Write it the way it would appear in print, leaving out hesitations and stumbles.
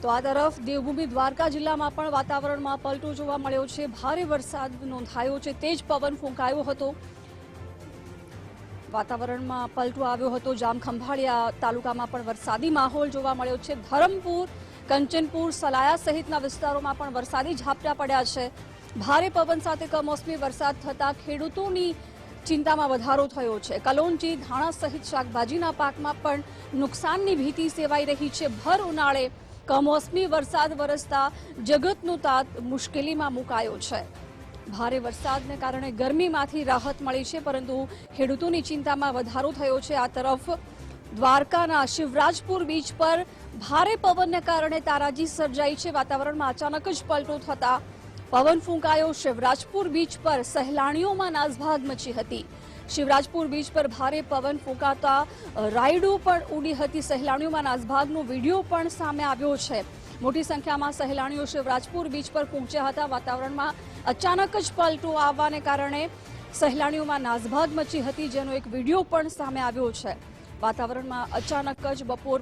તો આ તરફ દેવભૂમિ દ્વારકા જિલ્લામાં પણ વાતાવરણમાં પલટો જોવા મળ્યો છે। ભારે વરસાદ નોંધાયો છે, તેજ પવન ફૂંકાયો હતો। વાતાવરણમાં પલટો આવ્યો હતો। જામખંભાળિયા તાલુકામાં પણ વરસાદી માહોલ જોવા મળ્યો છે। ધરમપુર, કંચનપુર, સલાયા સહિતના વિસ્તારોમાં પણ વરસાદી ઝાપટા પડ્યા છે। ભારે પવન સાથે કમોસમી વરસાદ થતા ખેડૂતોની ચિંતામાં વધારો થયો છે। કલોંજી, ધાણા સહિત શાકભાજીના પાકમાં પણ નુકસાનની ભીતિ સેવાઈ રહી છે। ભર ઉનાળે કમોસમી વરસાદ વરસતા જગતનો તાત મુશ્કેલીમાં મુકાયો છે। ભારે વરસાદને કારણે ગરમીમાંથી રાહત મળી છે, પરંતુ ખેડૂતોની ચિંતામાં વધારો થયો છે। આ તરફ દ્વારકાના શિવરાજપુર બીચ પર ભારે પવનને કારણે તારાજી સર્જાઈ છે। વાતાવરણમાં અચાનક જ પલટો થતા પવન ફૂંકાયો। શિવરાજપુર બીચ પર સહેલાણીઓમાં નાસભાગ મચી હતી। શિવરાજપુર બીચ પર ભારે પવન ફૂંકાતા રાઇડો પણ ઉડી હતી। સહેલાણીઓમાં નાસભાગનો વિડીયો પણ સામે આવ્યો છે। મોટી સંખ્યામાં સહેલાણીઓ શિવરાજપુર બીચ પર પહોંચ્યા હતા। વાતાવરણમાં અચાનક જ પલટો આવવાને કારણે સહેલાણીઓમાં નાસભાગ મચી હતી, જેનો એક વિડીયો પણ સામે આવ્યો છે। વાતાવરણમાં અચાનક જ બપોર